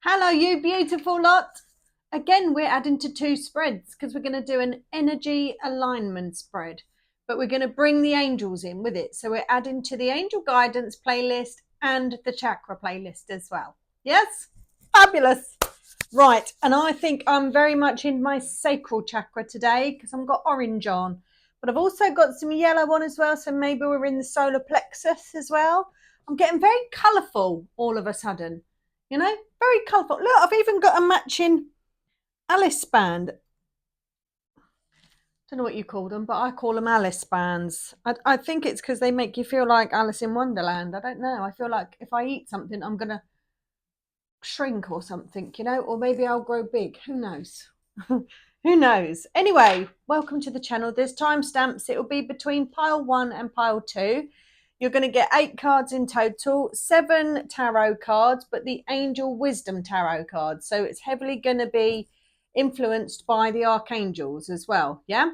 Hello, you beautiful lot. Again, we're adding to 2 spreads because we're going to do an energy alignment spread, but we're going to bring the angels in with it. So we're adding to the angel guidance playlist and the chakra playlist as well. Yes? Fabulous. Right. And I think I'm very much in my sacral chakra today because I've got orange on, but I've also got some yellow on as well. So maybe we're in the solar plexus as well. I'm getting very colourful all of a sudden, very colourful. Look, I've even got a matching Alice band. Don't know what you call them, but I call them Alice bands. I think it's because they make you feel like Alice in Wonderland. I don't know. I feel like if I eat something, I'm going to shrink or something, or maybe I'll grow big. Who knows? Who knows? Anyway, welcome to the channel. There's timestamps. It will be between pile 1 and pile 2. You're going to get 8 cards in total, 7 tarot cards, but the Angel Wisdom Tarot cards. So it's heavily going to be influenced by the archangels as well. Yeah.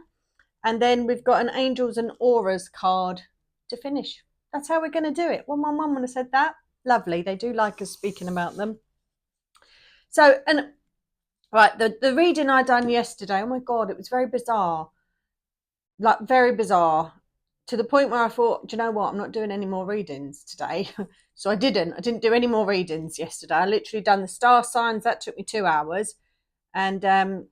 And then we've got an Angels and Auras card to finish. That's how we're going to do it. Well, my mum would have said that. Lovely. They do like us speaking about them. So, and right, the reading I done yesterday, oh my God, it was very bizarre. Like, very bizarre. To the point where I thought, do you know what? I'm not doing any more readings today. So I didn't do any more readings yesterday. I literally done the star signs. That took me 2 hours. And then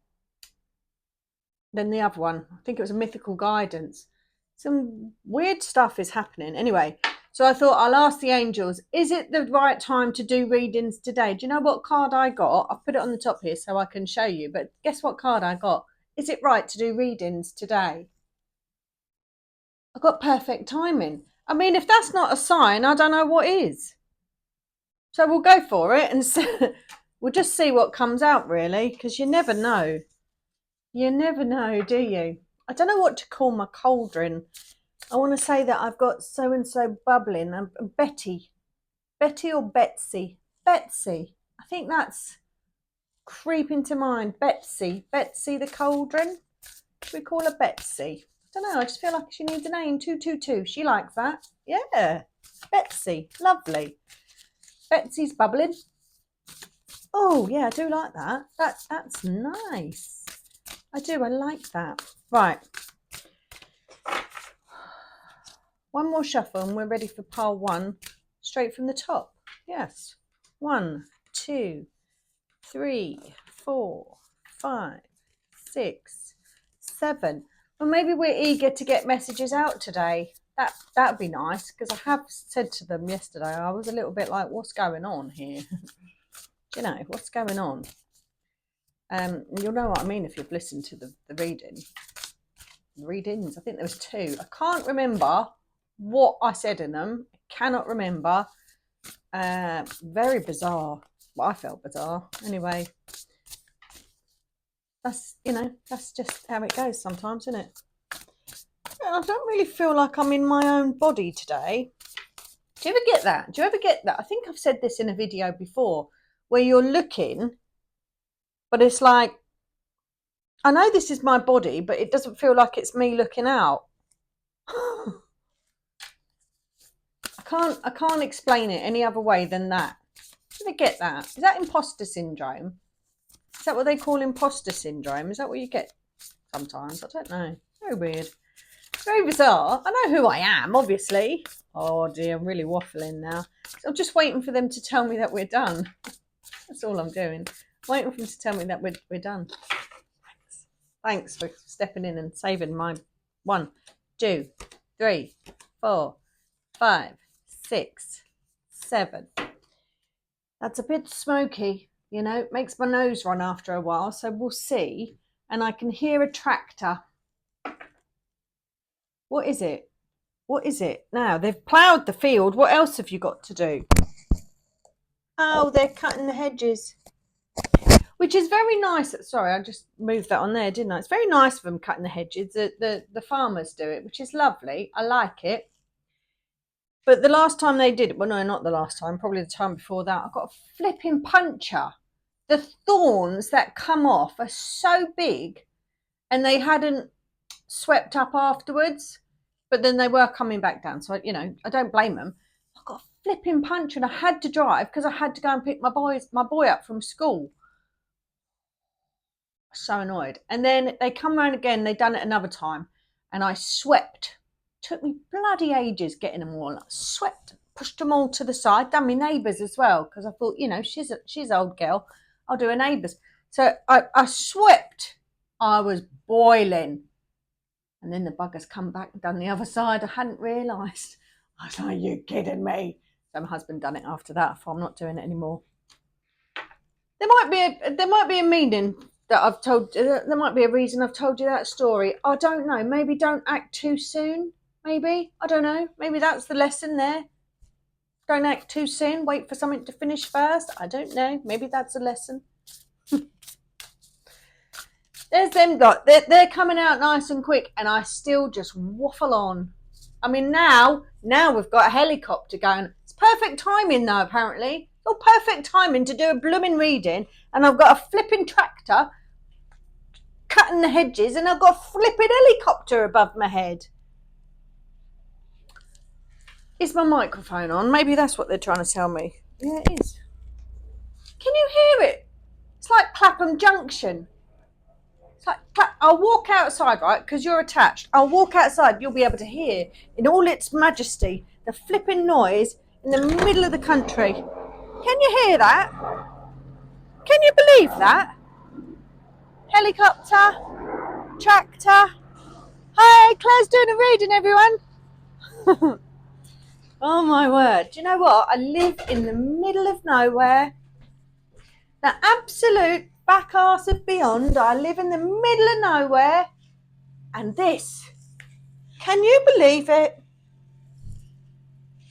the other one, I think it was a mythical guidance. Some weird stuff is happening. Anyway, so I thought I'll ask the angels, is it the right time to do readings today? Do you know what card I got? I've put it on the top here so I can show you. But guess what card I got? Is it right to do readings today? I got perfect timing. I mean, if that's not a sign, I don't know what is. So we'll go for it and we'll just see what comes out, really, because you never know. You never know, do you? I don't know what to call my cauldron. I want to say that I've got so-and-so bubbling. Betty. Betty or Betsy? Betsy. I think that's creeping to mind. Betsy. Betsy the cauldron. Should we call her Betsy? I don't know. I just feel like she needs a name. 222. She likes that. Yeah. Betsy. Lovely. Betsy's bubbling. Oh, yeah, I do like that. That's nice. I do. I like that. Right. One more shuffle and we're ready for pile 1, straight from the top. Yes. 1, 2, 3, 4, 5, 6, 7. Well, maybe we're eager to get messages out today. That'd be nice, because I have said to them yesterday, I was a little bit like, what's going on here? What's going on? You'll know what I mean if you've listened to the readings. I think there was 2. I can't remember what I said in them. I cannot remember. Very bizarre. Well, I felt bizarre. Anyway, that's just how it goes sometimes, isn't it? I don't really feel like I'm in my own body today. Do you ever get that? I think I've said this in a video before, where you're looking, but it's like, I know this is my body, but it doesn't feel like it's me looking out. I can't explain it any other way than that. Do you get that? Is that imposter syndrome? Is that what they call imposter syndrome? Is that what you get sometimes? I don't know. Very weird. Very bizarre. I know who I am, obviously. Oh dear, I'm really waffling now. I'm just waiting for them to tell me that we're done. That's all I'm doing. Waiting for them to tell me that we're done. Thanks for stepping in and saving my 1, 2, 3, 4, 5, 6, 7. That's a bit smoky, it makes my nose run after a while, so we'll see. And I can hear a tractor. What is it? What is it? Now, they've ploughed the field. What else have you got to do? Oh, they're cutting the hedges, which is very nice. Sorry, I just moved that on there, didn't I? It's very nice of them cutting the hedges. The farmers do it, which is lovely. I like it. But the last time they did it, well, no, not the last time, probably the time before that, I got a flipping puncture. The thorns that come off are so big, and they hadn't swept up afterwards, but then they were coming back down. So, I don't blame them. I got a flipping punch and I had to drive because I had to go and pick my boy up from school. So annoyed. And then they come round again, they done it another time, and I swept. Took me bloody ages getting them all. I swept, pushed them all to the side, done my neighbours as well, because I thought, she's an old girl, I'll do her neighbours. So I swept. I was boiling. And then the buggers come back and done the other side. I hadn't realised. I was like, you kidding me? So my husband done it after that, so I'm not doing it anymore. There might be a meaning that I've told. There might be a reason I've told you that story. I don't know. Maybe don't act too soon. Maybe, I don't know. Maybe that's the lesson there. Don't act too soon. Wait for something to finish first. I don't know. Maybe that's a lesson. There's them lot. They're coming out nice and quick, and I still just waffle on. I mean, now we've got a helicopter going. It's perfect timing, though, apparently. All perfect timing to do a blooming reading, and I've got a flipping tractor cutting the hedges, and I've got a flipping helicopter above my head. Is my microphone on? Maybe that's what they're trying to tell me. Yeah, it is. Can you hear it? It's like Clapham Junction. It's like, I'll walk outside, right, because you're attached. I'll walk outside, you'll be able to hear in all its majesty the flipping noise in the middle of the country. Can you hear that? Can you believe that? Helicopter, tractor. Hey, Claire's doing a reading, everyone. Oh my word. Do you know what? I live in the middle of nowhere. The absolute back arse of beyond. I live in the middle of nowhere. And this, can you believe it?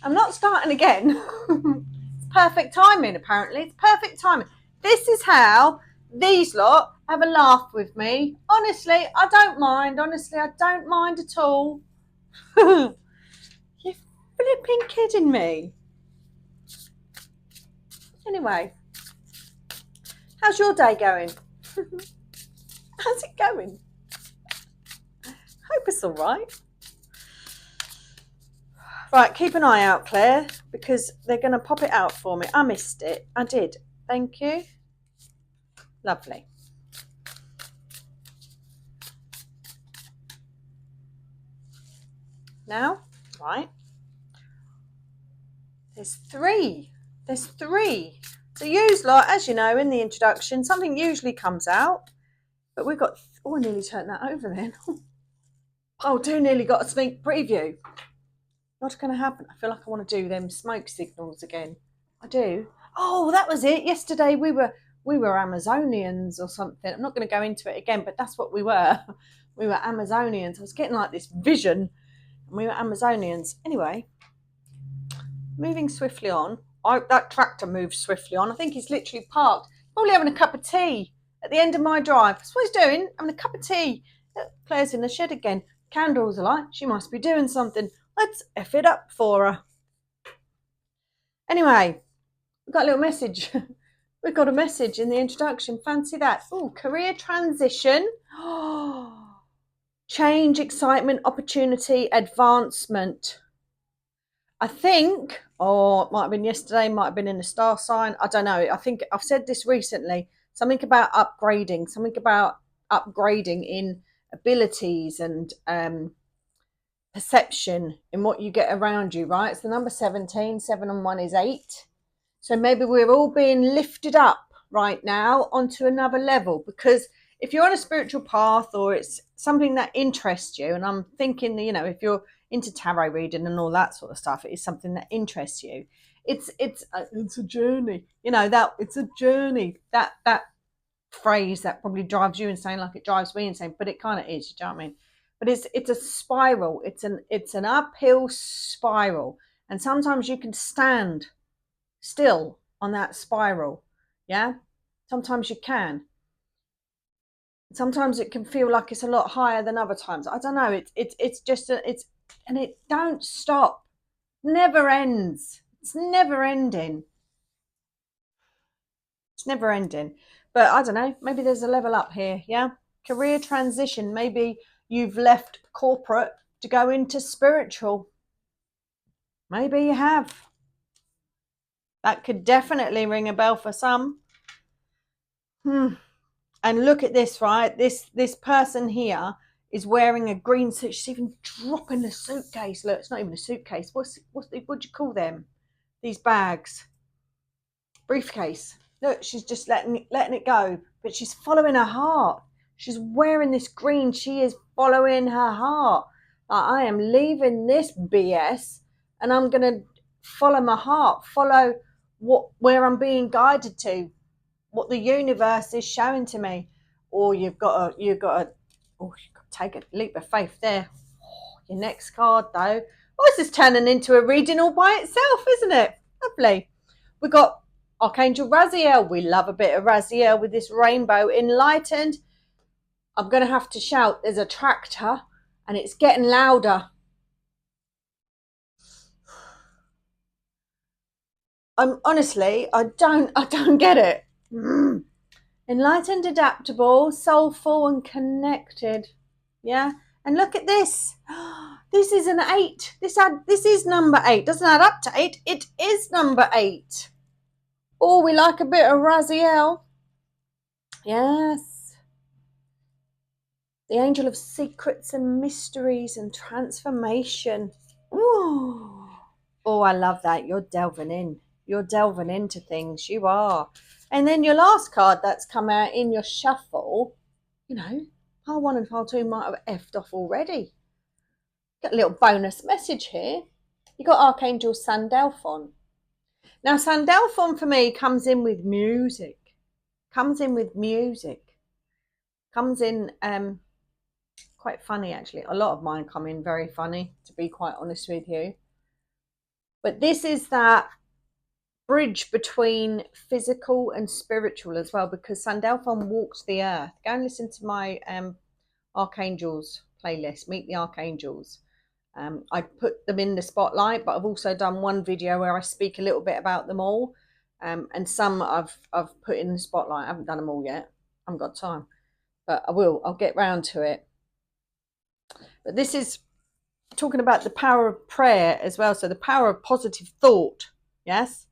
I'm not starting again. It's perfect timing, apparently. It's perfect timing. This is how these lot have a laugh with me. Honestly, I don't mind. Honestly, I don't mind at all. You're flipping kidding me. Anyway, how's your day going? How's it going? Hope it's all right. Right, keep an eye out, Claire, because they're going to pop it out for me. I missed it. I did. Thank you. Lovely. Now, right, there's three. So use lot, as you know, in the introduction, something usually comes out, but we've got, I nearly turned that over then. Nearly got a sneak preview. What's going to happen? I feel like I want to do them smoke signals again. I do. Oh, that was it. Yesterday we were Amazonians or something. I'm not going to go into it again, but that's what we were. We were Amazonians. I was getting like this vision, and we were Amazonians. Anyway, moving swiftly on. That tractor moves swiftly on. I think he's literally parked, probably having a cup of tea at the end of my drive. That's what he's doing, having a cup of tea. Claire's in the shed again. Candles are light. She must be doing something. Let's F it up for her. Anyway, we've got a little message. We've got a message in the introduction. Fancy that. Oh, career transition. Change, excitement, opportunity, advancement. I think, it might have been yesterday, might have been in the star sign. I don't know. I think I've said this recently. Something about upgrading in abilities and perception in what you get around you, right? It's the number 17. 7 and 1 is 8. So maybe we're all being lifted up right now onto another level, because if you're on a spiritual path or it's something that interests you, and I'm thinking, if you're into tarot reading and all that sort of stuff, it is something that interests you. It's a journey. It's a journey. That phrase that probably drives you insane, like it drives me insane, but it kind of is. You know what I mean? But it's a spiral. It's an uphill spiral, and sometimes you can stand still on that spiral. Yeah, sometimes you can. Sometimes it can feel like it's a lot higher than other times. I don't know. And it don't stop. Never ends. It's never ending. It's never ending. But I don't know. Maybe there's a level up here. Yeah, career transition. Maybe you've left corporate to go into spiritual. Maybe you have. That could definitely ring a bell for some. And look at this, right? This person here is wearing a green suit. She's even dropping the suitcase. Look, it's not even a suitcase. What do you call them? These bags. Briefcase. Look, she's just letting it go. But she's following her heart. She's wearing this green. She is following her heart. Like, I am leaving this BS and I'm gonna follow my heart, follow where I'm being guided to, what the universe is showing to me. Or you've got to take a leap of faith there. Your next card though. Oh, this is turning into a reading all by itself, isn't it? Lovely. We got Archangel Raziel. We love a bit of Raziel with this rainbow. Enlightened. I'm going to have to shout. There's a tractor and it's getting louder. Honestly, I don't get it. Enlightened, adaptable, soulful and connected. Yeah. And look at this. This is an 8. This is number 8. Doesn't add up to 8. It is number 8. Oh, we like a bit of Raziel. Yes. The angel of secrets and mysteries and transformation. Ooh. Oh, I love that. You're delving in. You're delving into things. You are. And then your last card that's come out in your shuffle, pile 1 and pile 2 might have effed off already. Got a little bonus message here. You got Archangel Sandalphon. Now, Sandalphon for me comes in with music. Comes in quite funny, actually. A lot of mine come in very funny, to be quite honest with you. But this is that bridge between physical and spiritual as well, because Sandalphon walks the earth. Go and listen to my Archangels playlist, Meet the Archangels. I put them in the spotlight, but I've also done one video where I speak a little bit about them all. And some I've put in the spotlight. I haven't done them all yet. I haven't got time, but I will. I'll get round to it. But this is talking about the power of prayer as well. So the power of positive thought. Yes.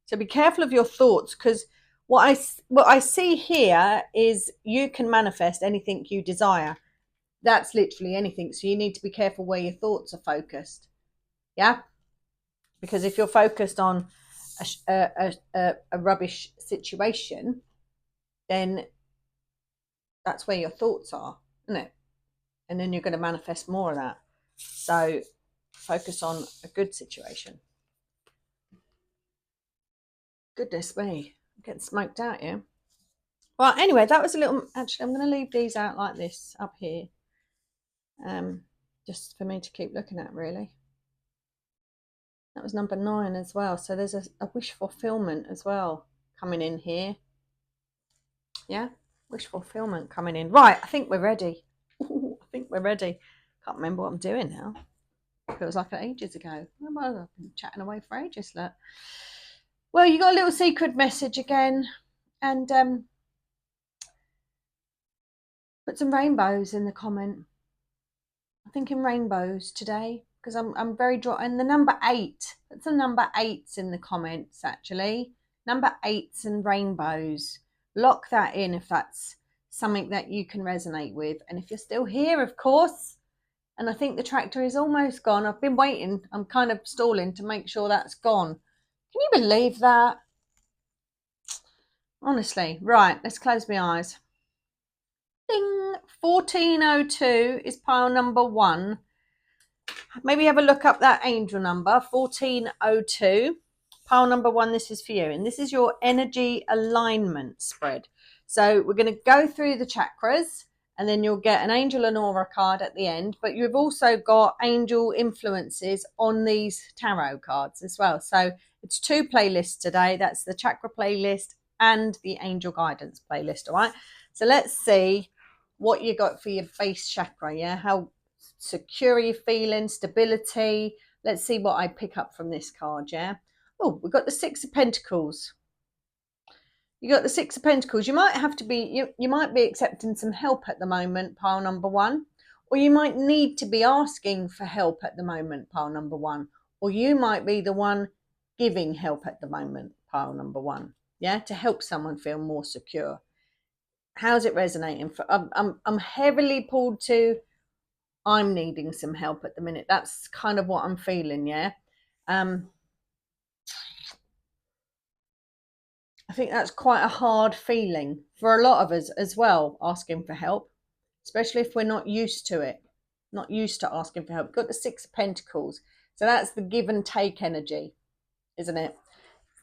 So be careful of your thoughts, because what I see here is you can manifest anything you desire. That's literally anything. So you need to be careful where your thoughts are focused. Yeah. Because if you're focused on a rubbish situation, then that's where your thoughts are, isn't it? And then you're going to manifest more of that. So focus on a good situation. Goodness me, I'm getting smoked out here. Well, anyway, that was a little. Actually, I'm going to leave these out like this up here, just for me to keep looking at. Really, that was number 9 as well. So there's a wish fulfillment as well coming in here. Yeah, wish fulfillment coming in. Right, I think we're ready. Ooh, I think we're ready. Can't remember what I'm doing now. Feels like ages ago. Well, I've been chatting away for ages. Look. Well, you got a little secret message again, and put some rainbows in the comment. I'm thinking rainbows today because I'm very drawn. And the number 8. Put some number 8s in the comments. Actually, number 8s and rainbows. Lock that in if that's something that you can resonate with. And if you're still here, of course. And I think the tractor is almost gone. I've been waiting. I'm kind of stalling to make sure that's gone. Can you believe that? Honestly. Right, let's close my eyes. Ding! 1402 is pile number 1. Maybe have a look up that angel number, 1402. Pile number 1, this is for you. And this is your energy alignment spread. So we're going to go through the chakras, and then you'll get an angel and aura card at the end. But you've also got angel influences on these tarot cards as well. So it's 2 playlists today. That's the chakra playlist and the angel guidance playlist. All right. So let's see what you got for your base chakra. Yeah. How secure you're feeling, stability. Let's see what I pick up from this card. Yeah. Oh, we've got the 6 of Pentacles. You got the 6 of Pentacles. You might have to be, you might be accepting some help at the moment, pile number 1, or you might need to be asking for help at the moment, pile number 1, or you might be the one giving help at the moment, pile number one. Yeah, to help someone feel more secure. How's it resonating? I'm heavily pulled to, I'm needing some help at the minute. That's kind of what I'm feeling. Yeah. I think that's quite a hard feeling for a lot of us as well, asking for help, especially if we're not used to it, not used to asking for help. We've got the Six of Pentacles. So that's the give and take energy, isn't it?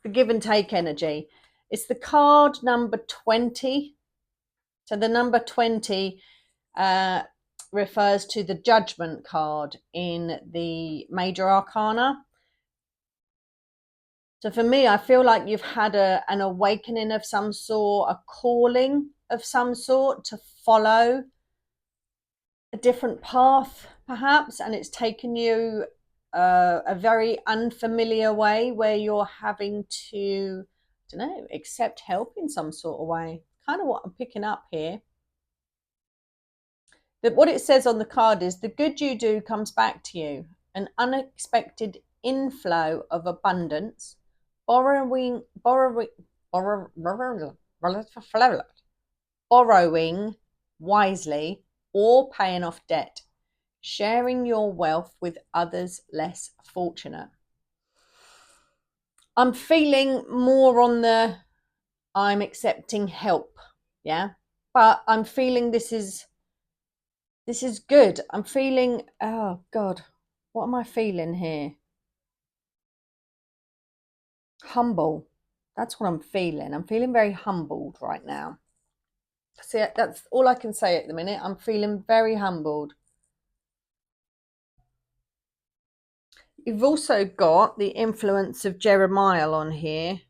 The give and take energy. It's the card number 20. So the number 20 refers to the Judgment card in the Major Arcana. So for me, I feel like you've had an awakening of some sort, a calling of some sort to follow a different path, perhaps, and it's taken you a very unfamiliar way where you're having to, I don't know, accept help in some sort of way. Kind of what I'm picking up here. That what it says on the card is the good you do comes back to you, an unexpected inflow of abundance, borrowing wisely, or paying off debt, sharing your wealth with others less fortunate. I'm feeling more on the I'm accepting help, yeah, but I'm feeling this is good. I'm feeling, oh God, what am I feeling here? Humble. That's what I'm feeling. I'm feeling very humbled right now. See, that's all I can say at the minute. I'm feeling very humbled. You've also got the influence of Jeremiah on here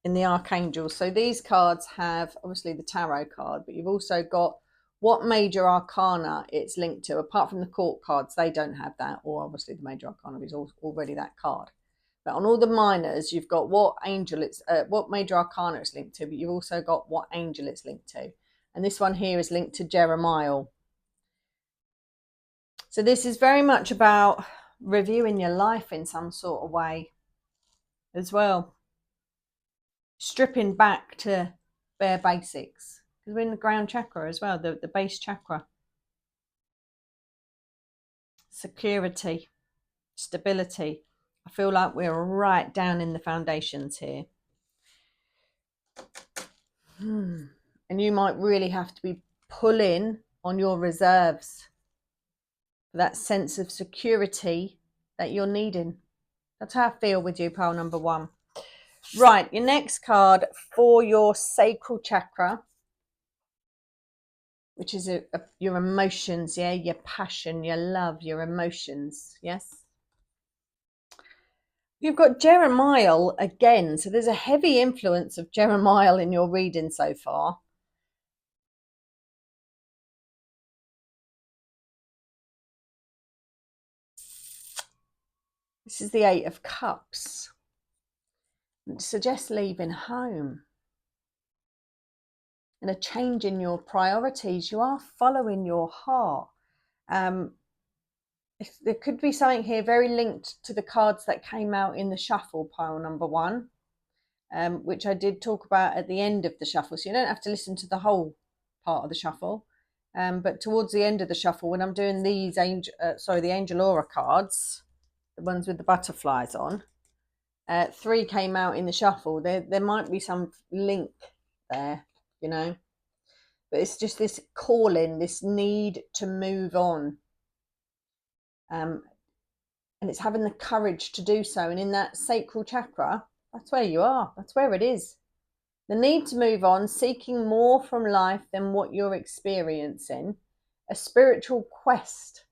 in the Archangels. So these cards have obviously the tarot card, but you've also got what major arcana it's linked to. Apart from the court cards, they don't have that, or obviously the major arcana is already that card. But on all the minors, you've got what angel it's, what major arcana it's linked to, but you've also got what angel it's linked to. And this one here is linked to Jeremiah. So this is very much about reviewing your life in some sort of way as well. Stripping back to bare basics. Because we're in the ground chakra as well, the base chakra. Security, stability. I feel like we're right down in the foundations here. And you might really have to be pulling on your reserves for that sense of security that you're needing. That's how I feel with you, pile number one. Right, your next card for your sacral chakra, which is your emotions, yeah, your passion, your love, your emotions, yes. You've got Jeremiah again, so there's a heavy influence of Jeremiah in your reading so far. This is the Eight of Cups. It suggests leaving home and a change in your priorities. You are following your heart. There could be something here very linked to the cards that came out in the shuffle, pile number one, which I did talk about at the end of the shuffle. So you don't have to listen to the whole part of the shuffle. But towards the end of the shuffle, when I'm doing these the Angel Aura cards, the ones with the butterflies on, 3 came out in the shuffle. There might be some link there, you know. But it's just this calling, this need to move on. And it's having the courage to do so. And in that sacral chakra, that's where you are. That's where it is. The need to move on, seeking more from life than what you're experiencing, a spiritual quest.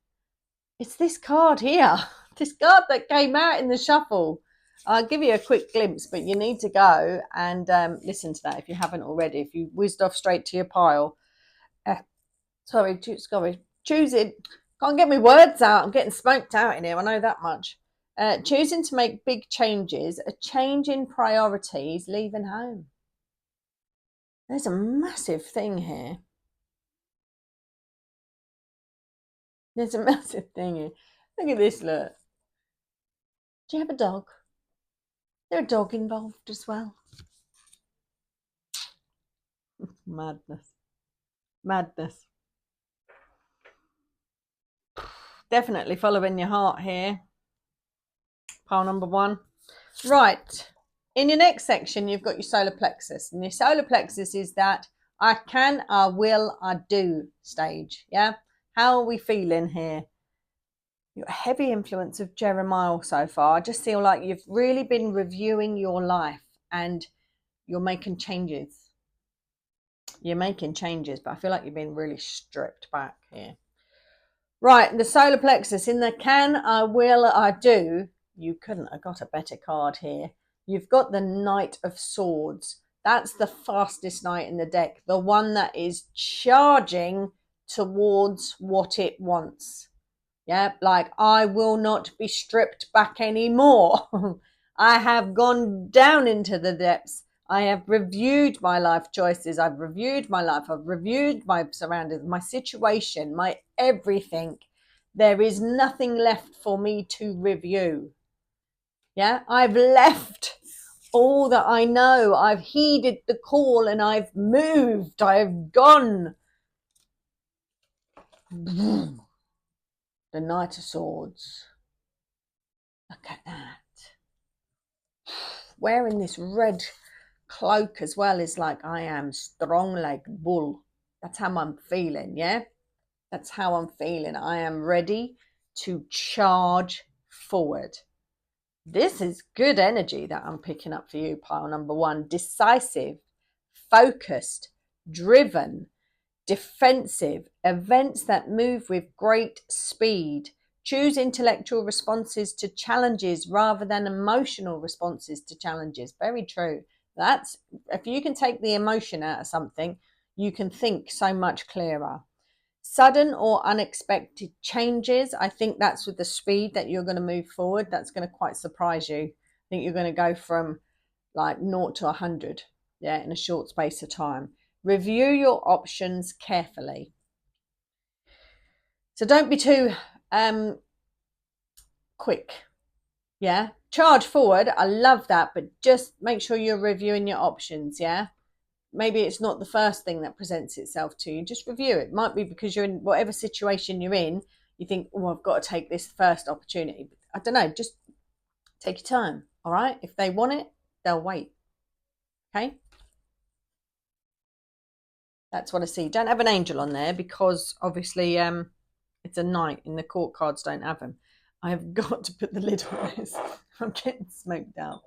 It's this card here, this card that came out in the shuffle. I'll give you a quick glimpse, but you need to go and listen to that if you haven't already. If you whizzed off straight to your pile. Choose it. Can't get my words out. I'm getting smoked out in here. I know that much. Choosing to make big changes, a change in priorities, leaving home. There's a massive thing here. There's a massive thing here. Look at this, look. Do you have a dog? There's a dog involved as well. Madness. Definitely following your heart here. Pile number 1. Right. In your next section, you've got your solar plexus. And your solar plexus is that I can, I will, I do stage. Yeah. How are we feeling here? You've got a heavy influence of Jeremiah so far. I just feel like you've really been reviewing your life and you're making changes. But I feel like you've been really stripped back here. Right, the solar plexus in the can, I will, I do. You couldn't have got a better card here. You've got the Knight of Swords. That's the fastest knight in the deck. The one that is charging towards what it wants. Yeah, like I will not be stripped back anymore. I have gone down into the depths. I have reviewed my life choices. I've reviewed my life. I've reviewed my surroundings, my situation, my everything. There is nothing left for me to review. Yeah, I've left all that I know. I've heeded the call and I've moved. I've gone. The Knight of Swords. Look at that. Wearing this red cloak as well is like I am strong like bull. That's how I'm feeling. Yeah, that's how I'm feeling. I am ready to charge forward. This is good energy that I'm picking up for you, pile number 1. Decisive, focused, driven, defensive, events that move with great speed. Choose intellectual responses to challenges rather than emotional responses to challenges. Very true. That's, if you can take the emotion out of something, you can think so much clearer. Sudden or unexpected changes. I think that's with the speed that you're going to move forward. That's going to quite surprise you. I think you're going to go from like 0 to 100, yeah, in a short space of time. Review your options carefully. So don't be too quick. Yeah, charge forward. I love that, but just make sure you're reviewing your options. Yeah, maybe it's not the first thing that presents itself to you. Just review it. Might be because you're in whatever situation you're in. You think, oh, I've got to take this first opportunity. I don't know. Just take your time. All right. If they want it, they'll wait. Okay. That's what I see. Don't have an angel on there because obviously it's a knight and the court cards don't have them. I have got to put the lid on this. I'm getting smoked out.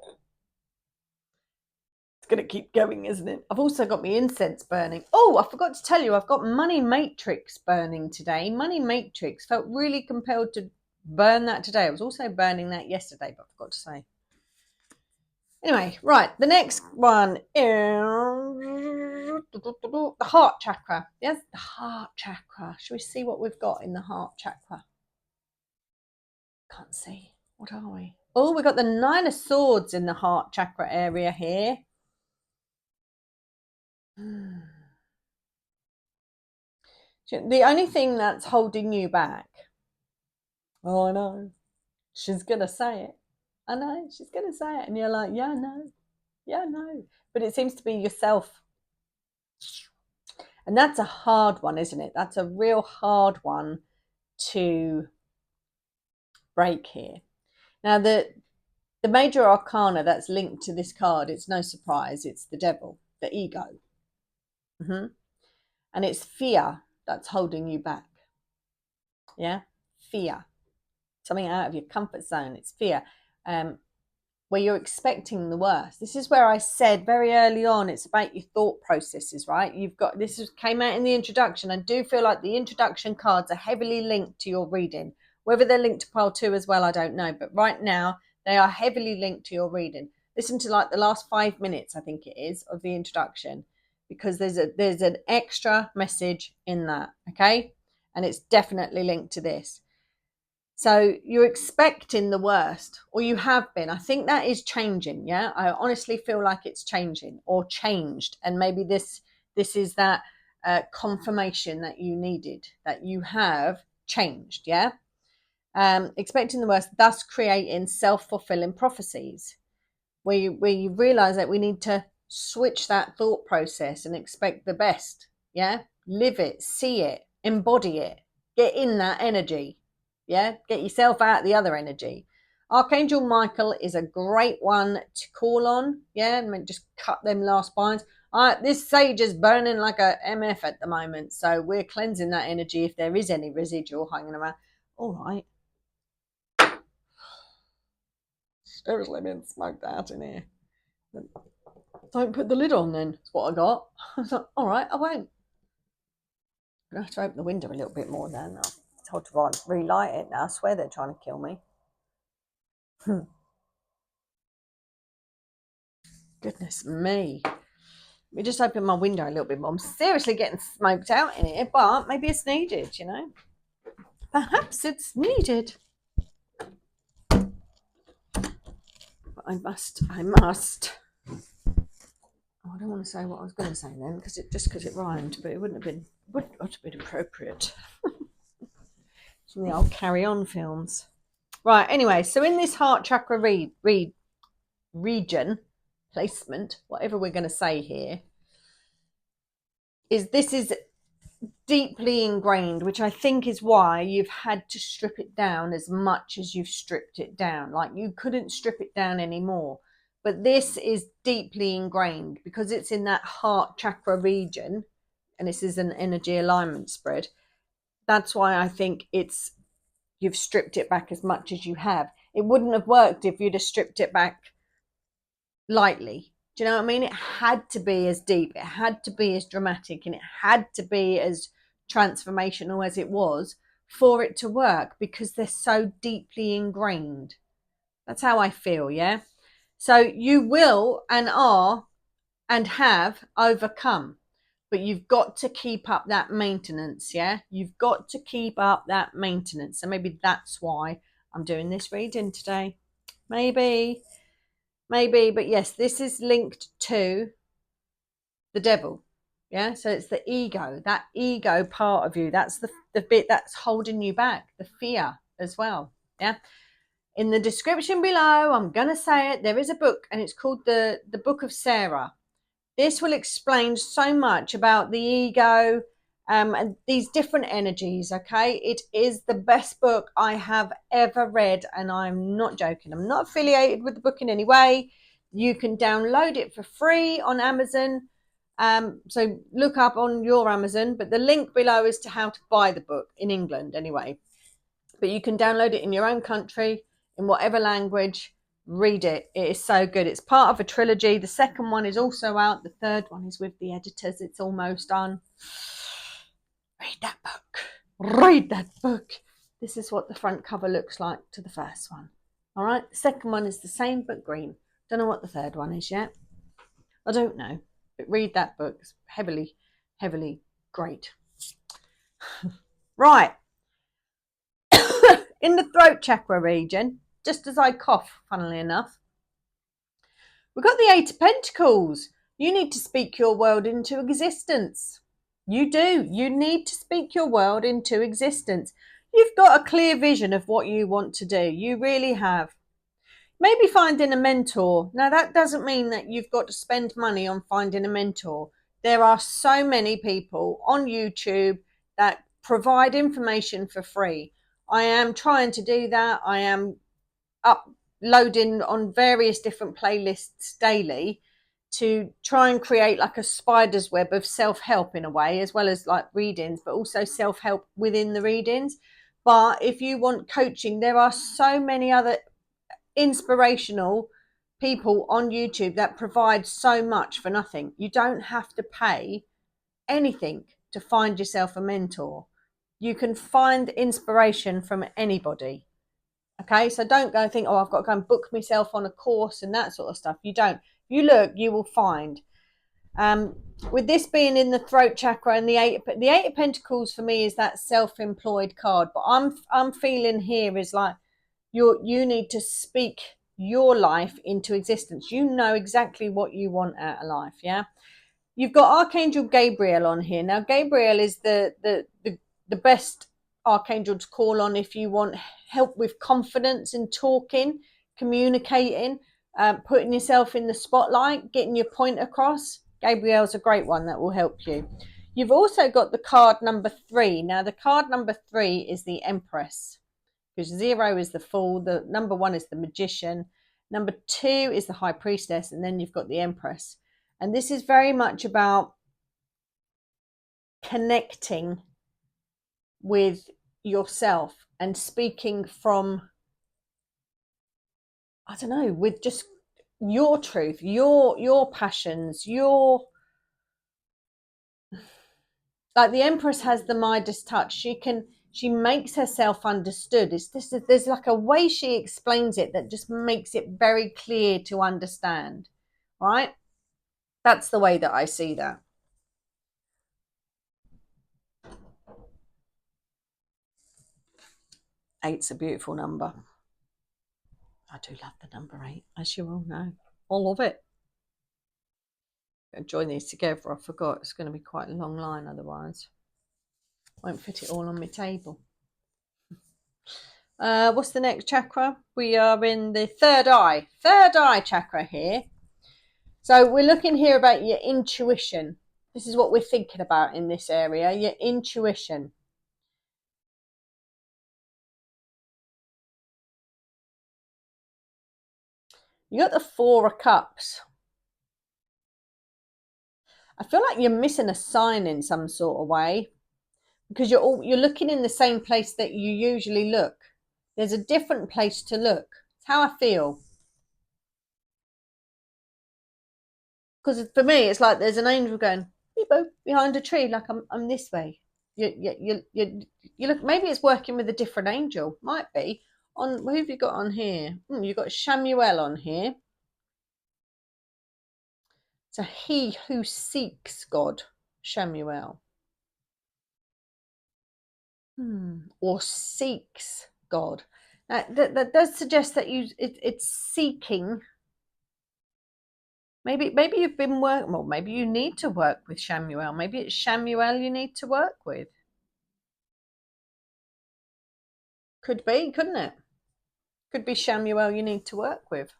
It's going to keep going, isn't it? I've also got my incense burning. Oh, I forgot to tell you, I've got Money Matrix burning today. Money Matrix. Felt really compelled to burn that today. I was also burning that yesterday, but I forgot to say. Anyway, right, the next one is the heart chakra. Yes, the heart chakra. Shall we see what we've got in the heart chakra? Can't see. What are we? Oh, we've got the 9 of Swords in the heart chakra area here. The only thing that's holding you back. Oh, I know. She's going to say it. I know. She's going to say it. And you're like, yeah, no. Yeah, no. But it seems to be yourself. And that's a hard one, isn't it? That's a real hard one to break here. Now, the major arcana that's linked to this card, it's no surprise, it's the devil, the ego. And it's fear that's holding you back. Yeah, fear. Something out of your comfort zone. It's fear. Where you're expecting the worst. This is where I said very early on, it's about your thought processes, right? You've got, came out in the introduction. I do feel like the introduction cards are heavily linked to your reading. Whether they're linked to pile 2 as well, I don't know. But right now, they are heavily linked to your reading. Listen to like the last 5 minutes, I think it is, of the introduction, because there's an extra message in that, okay? And it's definitely linked to this. So you're expecting the worst, or you have been. I think that is changing. Yeah, I honestly feel like it's changing or changed, and maybe this is that confirmation that you needed, that you have changed. Yeah, expecting the worst, thus creating self-fulfilling prophecies. where you realize that we need to switch that thought process and expect the best. Yeah, live it, see it, embody it, get in that energy. Yeah, get yourself out the other energy. Archangel Michael is a great one to call on. Yeah, and just cut them last binds. This sage is burning like a MF at the moment, so we're cleansing that energy if there is any residual hanging around. All right. Seriously been smoked out in here. Don't put the lid on then. That's what I got. I was like, all right, I won't. I'm going to have to open the window a little bit more now. It's hard to relight it now. I swear they're trying to kill me. Goodness me. Let me just open my window a little bit more. I'm seriously getting smoked out in here, but maybe it's needed, you know. Perhaps it's needed. But I must. Oh, I don't want to say what I was going to say then, because it rhymed, but it wouldn't have been appropriate. From the old Carry On films. Right, anyway, so in this heart chakra region, placement, whatever we're going to say here, this is deeply ingrained, which I think is why you've had to strip it down as much as you've stripped it down. Like, you couldn't strip it down anymore. But this is deeply ingrained because it's in that heart chakra region, and this is an energy alignment spread. That's why I think you've stripped it back as much as you have. It wouldn't have worked if you'd have stripped it back lightly. Do you know what I mean? It had to be as deep, it had to be as dramatic, and it had to be as transformational as it was for it to work, because they're so deeply ingrained. That's how I feel. Yeah. So you will and are and have overcome, but you've got to keep up that maintenance. Yeah, you've got to keep up that maintenance. So maybe that's why I'm doing this reading today. Maybe, but yes, this is linked to the devil. Yeah, so it's the ego, that ego part of you. That's the bit that's holding you back, the fear as well. Yeah. In the description below, I'm going to say it, there is a book, and it's called the Book of Sarah. This will explain so much about the ego and these different energies, okay? It is the best book I have ever read, and I'm not joking. I'm not affiliated with the book in any way. You can download it for free on Amazon. So look up on your Amazon, but the link below is to how to buy the book in England anyway. But you can download it in your own country, in whatever language. Read it. It is so good. It's part of a trilogy. The second one is also out. The third one is with the editors. It's almost done. Read that book. Read that book. This is what the front cover looks like to the first one. All right. The second one is the same but green. Don't know what the third one is yet. I don't know. But read that book. It's heavily, heavily great. Right. In the throat chakra region, just as I cough, funnily enough, we've got the Eight of Pentacles. You need to speak your world into existence. You do. You need to speak your world into existence. You've got a clear vision of what you want to do. You really have. Maybe finding a mentor. Now, that doesn't mean that you've got to spend money on finding a mentor. There are so many people on YouTube that provide information for free. I am trying to do that. I am uploading on various different playlists daily to try and create like a spider's web of self-help in a way, as well as like readings, but also self-help within the readings. But if you want coaching, there are so many other inspirational people on YouTube that provide so much for nothing. You don't have to pay anything to find yourself a mentor. You can find inspiration from anybody. Okay, so don't go and think, oh, I've got to go and book myself on a course and that sort of stuff. You don't. If you look, you will find. With this being in the throat chakra and the eight of Pentacles for me is that self-employed card. But I'm feeling here is like you need to speak your life into existence. You know exactly what you want out of life. Yeah. You've got Archangel Gabriel on here. Now, Gabriel is the best archangel to call on if you want help with confidence in talking, communicating, putting yourself in the spotlight, getting your point across. Gabrielle's a great one that will help you. You've also got the card number 3. Now, the card number 3 is the Empress, because 0 is the Fool, the number 1 is the Magician, number 2 is the High Priestess, and then you've got the Empress. And this is very much about connecting with yourself and speaking from, I don't know, with just your truth, your passions, your, like the Empress has the Midas touch. She makes herself understood. There's like a way she explains it that just makes it very clear to understand. Right? That's the way that I see that. Eight's a beautiful number. I do love the number 8, as you all know. I love it. Join these together. I forgot. It's going to be quite a long line otherwise. Won't fit it all on my table. What's the next chakra? We are in the third eye chakra here. So we're looking here about your intuition. This is what we're thinking about in this area, your intuition. You got the 4 of Cups. I feel like you're missing a sign in some sort of way, because you're looking in the same place that you usually look. There's a different place to look. It's how I feel. Because for me, it's like there's an angel going behind a tree, like I'm this way. You look. Maybe it's working with a different angel. Might be. On who have you got on here? You've got Shamuel on here. So he who seeks God, Shamuel. Or seeks God. Now, that does suggest that it's seeking. Maybe you've been working. Well, maybe you need to work with Shamuel. Maybe it's Shamuel you need to work with. Could be, couldn't it? Could be Shamuel you need to work with.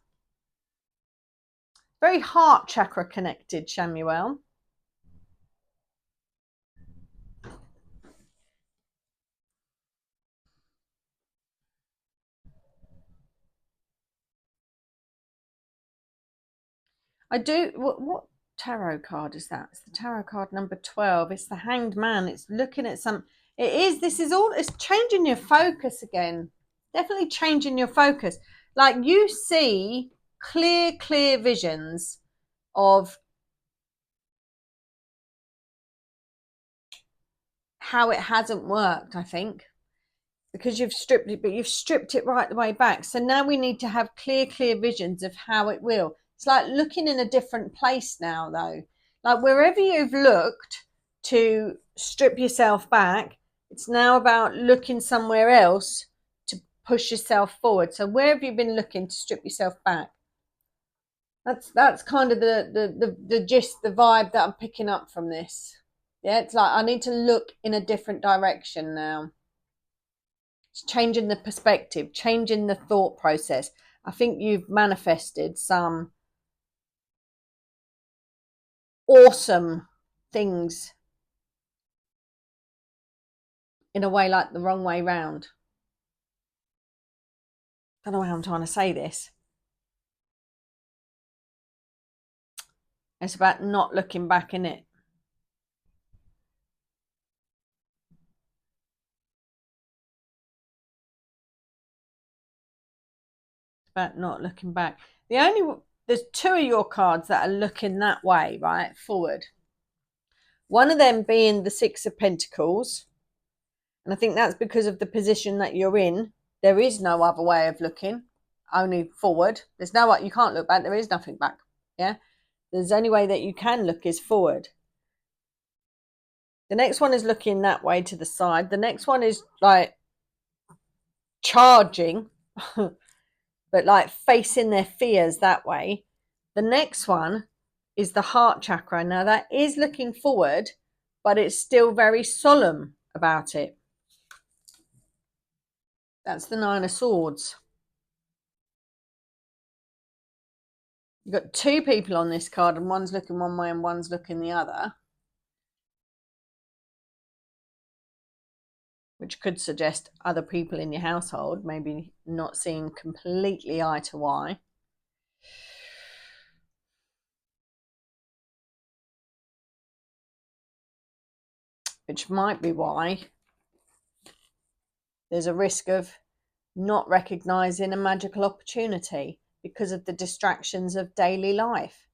Very heart chakra connected, Shamuel. I do. What tarot card is that? It's the tarot card number 12. It's the Hanged Man. It's looking at some. It is. This is all. It's changing your focus again. Definitely changing your focus. Like you see clear visions of how it hasn't worked, I think, because you've stripped it, but you've stripped it right the way back. So now we need to have clear visions of how it will. It's like looking in a different place now, though. Like wherever you've looked to strip yourself back, it's now about looking somewhere else to push yourself forward. So where have you been looking to strip yourself back? That's kind of the gist, the vibe that I'm picking up from this. Yeah, it's like I need to look in a different direction now. It's changing the perspective, changing the thought process. I think you've manifested some awesome things in a way like the wrong way round. I don't know how I'm trying to say this. It's about not looking back in it. It's about not looking back. There's 2 of your cards that are looking that way, right? Forward. One of them being the 6 of Pentacles. And I think that's because of the position that you're in. There is no other way of looking, only forward. You can't look back. There is nothing back. Yeah. There's only way that you can look is forward. The next one is looking that way to the side. The next one is like charging, but like facing their fears that way. The next one is the heart chakra. Now that is looking forward, but it's still very solemn about it. That's the 9 of Swords. You've got two people on this card, and one's looking one way and one's looking the other, which could suggest other people in your household, maybe not seeing completely eye to eye. Which might be why there's a risk of not recognizing a magical opportunity because of the distractions of daily life.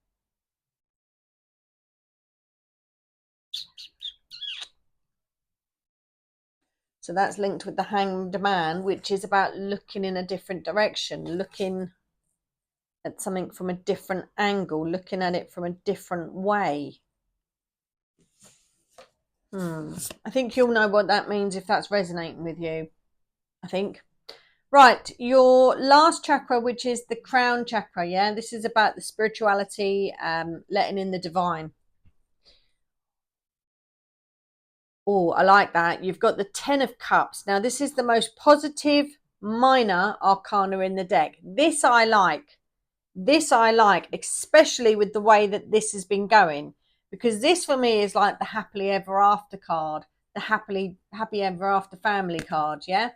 So that's linked with the Hanged Man, which is about looking in a different direction, looking at something from a different angle, looking at it from a different way. I think you'll know what that means if that's resonating with you, I think. Right, your last chakra, which is the crown chakra, yeah? This is about the spirituality, letting in the divine. Oh, I like that. You've got the 10 of Cups. Now, this is the most positive minor arcana in the deck. This I like. This I like, especially with the way that this has been going. Because this for me is like the happily ever after card. The happy ever after family card, yeah?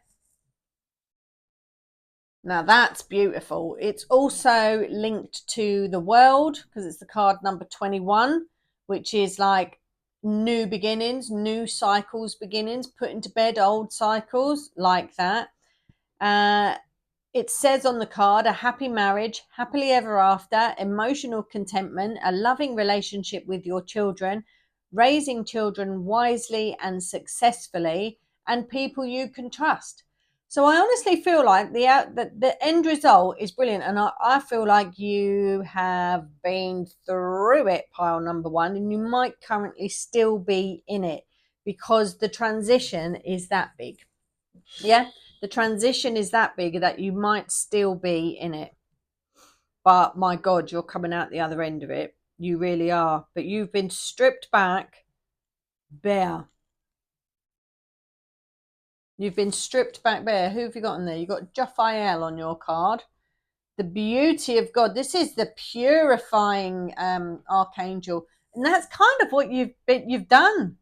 Now that's beautiful. It's also linked to the world because it's the card number 21, which is like new beginnings, new cycles, beginnings, putting to bed old cycles, like that. It says on the card, a happy marriage, happily ever after, emotional contentment, a loving relationship with your children, raising children wisely and successfully, and people you can trust. So I honestly feel like the end result is brilliant, and I feel like you have been through it, pile number one, and you might currently still be in it because the transition is that big. Yeah, the transition is that big that you might still be in it. But my God, you're coming out the other end of it. You really are. But you've been stripped back bare. You've been stripped back bare. Who have you got in there? You've got Jophiel on your card. The beauty of God. This is the purifying archangel. And that's kind of what you've done,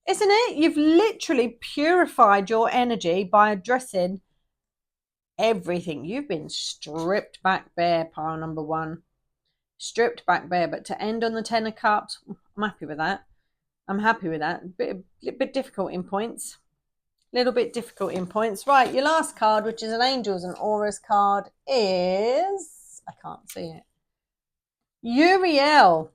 isn't it? You've literally purified your energy by addressing everything. You've been stripped back bare, pile number one. Stripped back bare. But to end on the 10 of Cups, I'm happy with that. I'm happy with that. A bit difficult in points. Little bit difficult in points. Right, your last card, which is an Angels and Auras card, is... I can't see it. Uriel.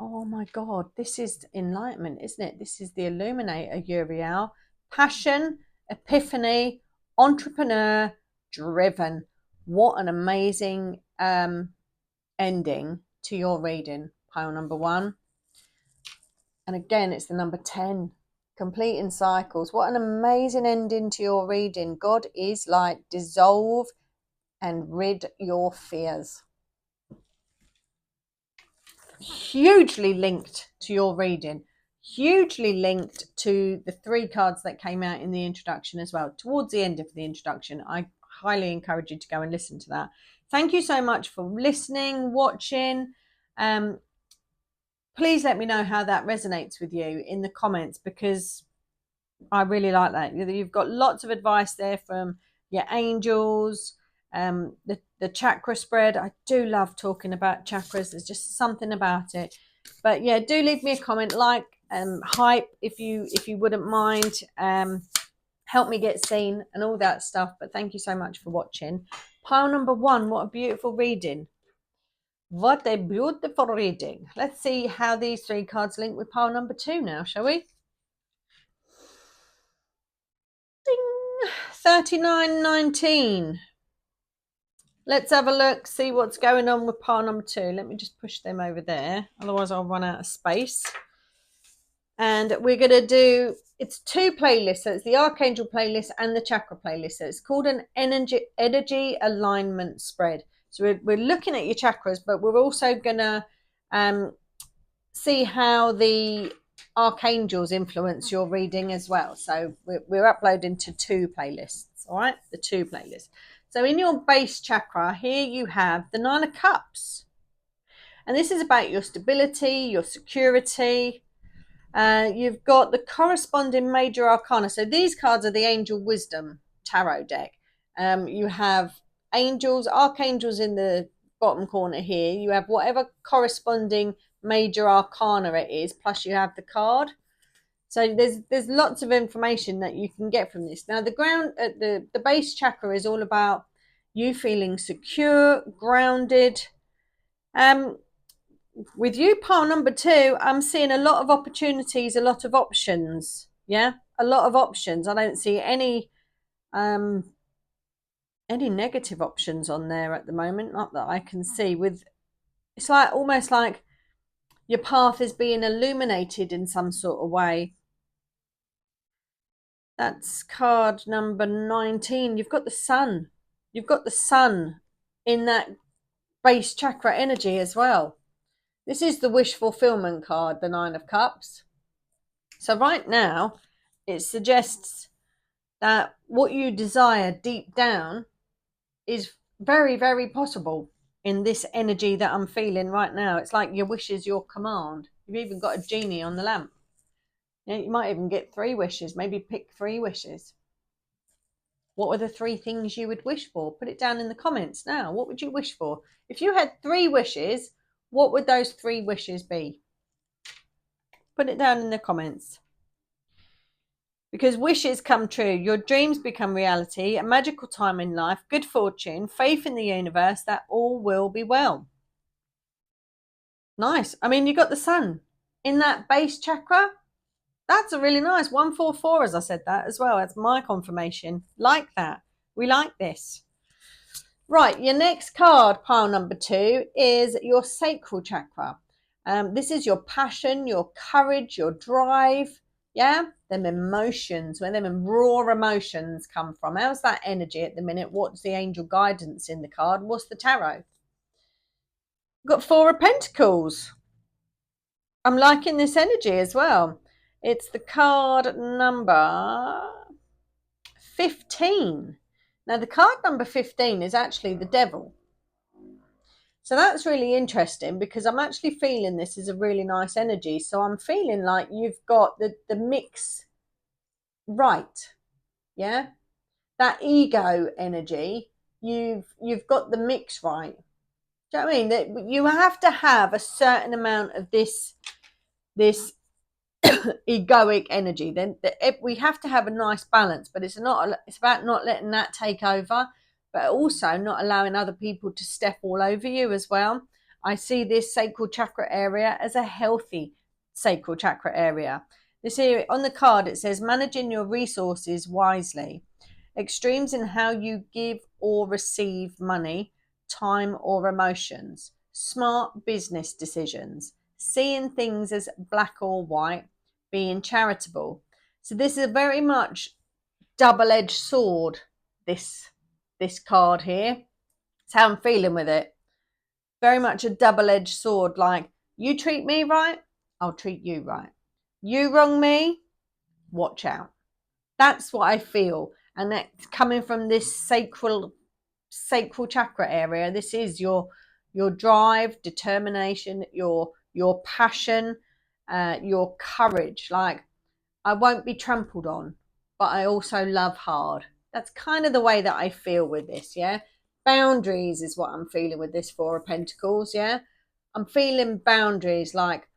Oh my God, this is enlightenment, isn't it? This is the Illuminator, Uriel. Passion, epiphany, entrepreneur, driven. What an amazing ending to your reading, pile number one. And again, it's the number 10, completing cycles. What an amazing ending to your reading. God is like, dissolve and rid your fears. Hugely linked to your reading. Hugely linked to the 3 cards that came out in the introduction as well. Towards the end of the introduction, I highly encourage you to go and listen to that. Thank you so much for listening, watching. Please let me know how that resonates with you in the comments, because I really like that. You've got lots of advice there from your angels, the chakra spread. I do love talking about chakras. There's just something about it. But yeah, do leave me a comment, like, hype if you wouldn't mind. Help me get seen and all that stuff. But thank you so much for watching. Pile number one, what a beautiful reading. What a beautiful reading. Let's see how these 3 cards link with pile number 2 now, shall we? Ding! 39.19. Let's have a look, see what's going on with pile number 2. Let me just push them over there, otherwise I'll run out of space. And we're going to do, it's 2 playlists. So it's the Archangel playlist and the Chakra playlist. So it's called an energy alignment spread. So we're looking at your chakras, but we're also going to see how the archangels influence your reading as well. So we're uploading to 2 playlists. All right, the 2 playlists. So in your base chakra, here you have the 9 of Cups. And this is about your stability, your security. You've got the corresponding major arcana. So these cards are the Angel Wisdom tarot deck. You have angels, archangels in the bottom corner here. You have whatever corresponding major arcana it is, plus you have the card. So there's lots of information that you can get from this. Now the base chakra is all about you feeling secure, grounded. With you, pile number 2, I'm seeing a lot of opportunities, a lot of options. Yeah, a lot of options. I don't see any negative options on there at the moment, not that I can see. It's like almost like your path is being illuminated in some sort of way. That's card number 19. You've got the sun. You've got the sun in that base chakra energy as well. This is the wish fulfillment card, the 9 of Cups. So right now, it suggests that what you desire deep down is very, very possible in this energy that I'm feeling right now. It's like your wish is your command. You've even got a genie on the lamp. You might even get 3 wishes. Maybe pick 3 wishes. What were the 3 things you would wish for? Put it down in the comments now. What would you wish for? If you had 3 wishes, what would those 3 wishes be? Put it down in the comments. Because wishes come true. Your dreams become reality, a magical time in life, good fortune, faith in the universe, that all will be well. Nice. I mean, you got the sun in that base chakra. That's a really nice 144, as I said that as well. That's my confirmation. Like that. We like this. Right, your next card, pile number 2, is your sacral chakra. This is your passion, your courage, your drive. Yeah, them emotions, where them raw emotions come from. How's that energy at the minute? What's the angel guidance in the card? What's the tarot? We've got 4 of Pentacles. I'm liking this energy as well. It's the card number 15. Now, the card number 15 is actually the devil. So that's really interesting because I'm actually feeling this is a really nice energy. So I'm feeling like you've got the mix right. Yeah. That ego energy, you've got the mix right. Do you know what I mean? That you have to have a certain amount of this egoic energy. Then we have to have a nice balance, but it's about not letting that take over, but also not allowing other people to step all over you as well. I see this sacral chakra area as a healthy sacral chakra area. This here on the card, it says managing your resources wisely, extremes in how you give or receive money, time or emotions, smart business decisions, seeing things as black or white, being charitable. So this is a very much double-edged sword, this card here. It's how I'm feeling with it. Very much a double-edged sword, like you treat me right, I'll treat you right. You wrong me, watch out. That's what I feel. And that's coming from this sacral chakra area. This is your drive, determination, your passion, your courage. Like, I won't be trampled on, but I also love hard. That's kind of the way that I feel with this. Yeah, boundaries is what I'm feeling with this 4 of Pentacles. Yeah, I'm feeling boundaries, like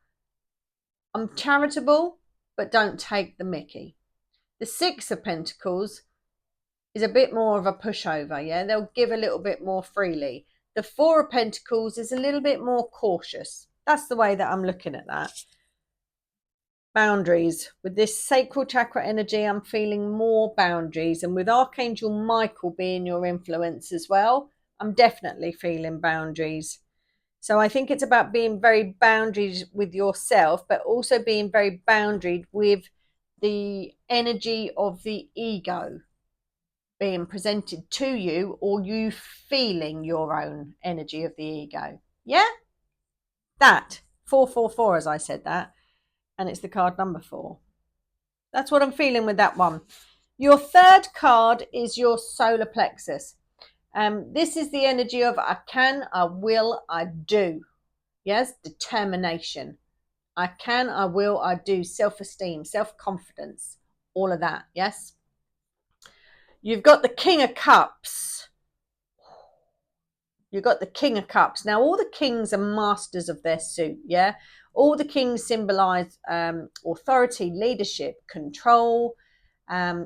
I'm charitable, but don't take the mickey. The 6 of Pentacles is a bit more of a pushover. Yeah, they'll give a little bit more freely. The 4 of Pentacles is a little bit more cautious. That's the way that I'm looking at that. Boundaries. With this sacral chakra energy, I'm feeling more boundaries. And with Archangel Michael being your influence as well, I'm definitely feeling boundaries. So I think it's about being very boundaries with yourself, but also being very boundaried with the energy of the ego being presented to you, or you feeling your own energy of the ego. Yeah? That. 444, as I said that. And it's the card number 4. That's what I'm feeling with that one. Your third card is your solar plexus. This is the energy of I can, I will, I do. Yes, determination. I can, I will, I do. Self-esteem, self-confidence, all of that. Yes. You've got the King of Cups. You've got the King of Cups. Now, all the kings are masters of their suit, yeah? All the kings symbolize authority, leadership, control,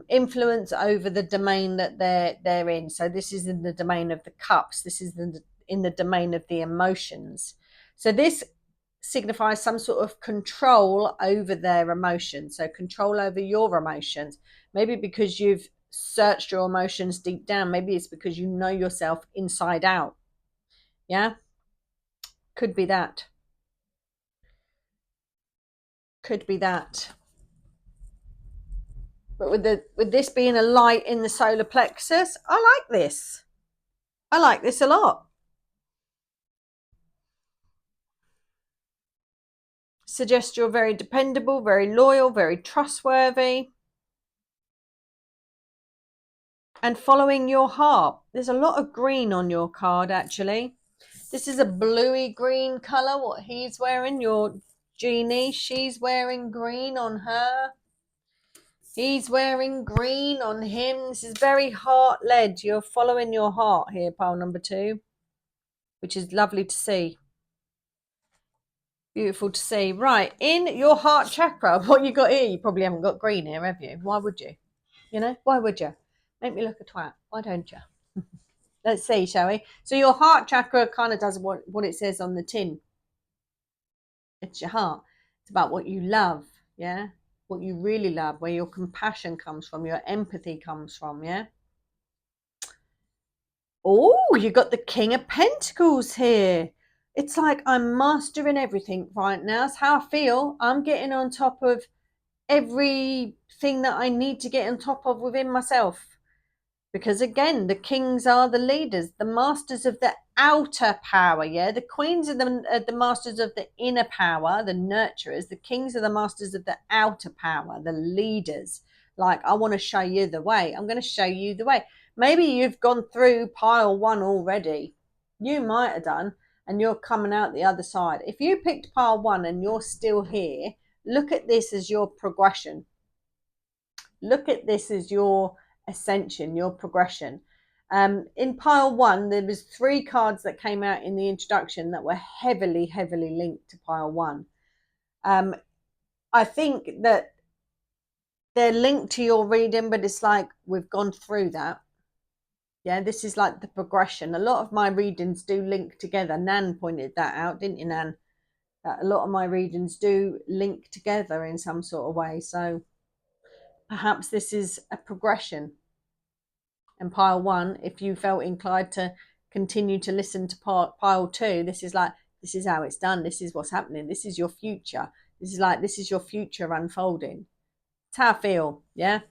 influence over the domain that they're in. So this is in the domain of the cups. This is in the domain of the emotions. So this signifies some sort of control over their emotions. So control over your emotions. Maybe because you've searched your emotions deep down. Maybe it's because you know yourself inside out. Yeah, could be that. Could be that. But with this being a light in the solar plexus, I like this. I like this a lot. Suggests you're very dependable, very loyal, very trustworthy. And following your heart. There's a lot of green on your card, actually. This is a bluey green colour, what he's wearing. Your genie, she's wearing green on her. He's wearing green on him. This is very heart-led. You're following your heart here, pile number 2, which is lovely to see. Beautiful to see. Right, in your heart chakra, what you got here, you probably haven't got green here, have you? Why would you? You know, why would you? Make me look a twat. Why don't you? Let's see, shall we? So your heart chakra kind of does what it says on the tin. It's your heart. It's about what you love, yeah? What you really love, where your compassion comes from, your empathy comes from, yeah? Oh, you got the King of Pentacles here. It's like I'm mastering everything right now. That's how I feel. I'm getting on top of everything that I need to get on top of within myself. Because again, the kings are the leaders, the masters of the outer power. Yeah, the queens are the masters of the inner power, the nurturers. The kings are the masters of the outer power, the leaders. Like, I want to show you the way. I'm going to show you the way. Maybe you've gone through pile 1 already. You might have done, and you're coming out the other side. If you picked pile 1 and you're still here, look at this as your progression. Look at this as your ascension, your progression. In pile 1, there was 3 cards that came out in the introduction that were heavily linked to pile 1. I think that they're linked to your reading, but it's like we've gone through that. Yeah, this is like the progression. A lot of my readings do link together. Nan pointed that out, didn't you, Nan? That a lot of my readings do link together in some sort of way. So perhaps this is a progression. And pile 1, if you felt inclined to continue to listen to pile 2, this is how it's done. This is what's happening. This is your future. This is your future unfolding. It's how I feel. Yeah.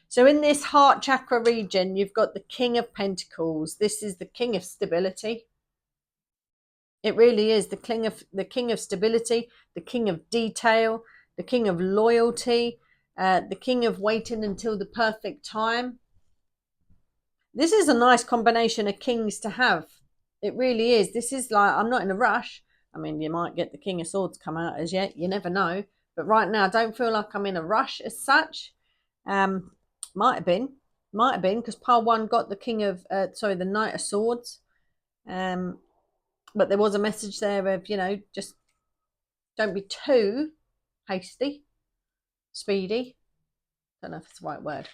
So in this heart chakra region, you've got the King of Pentacles. This is the King of Stability. It really is the king of stability, the king of detail, the king of loyalty, the king of waiting until the perfect time. This is a nice combination of kings to have. It really is. This is like, I'm not in a rush. I mean, you might get the King of Swords come out as yet. You never know. But right now, I don't feel like I'm in a rush as such. Might have been because pile 1 got the the Knight of Swords. But there was a message there of, just don't be too hasty, speedy. Don't know if it's the right word.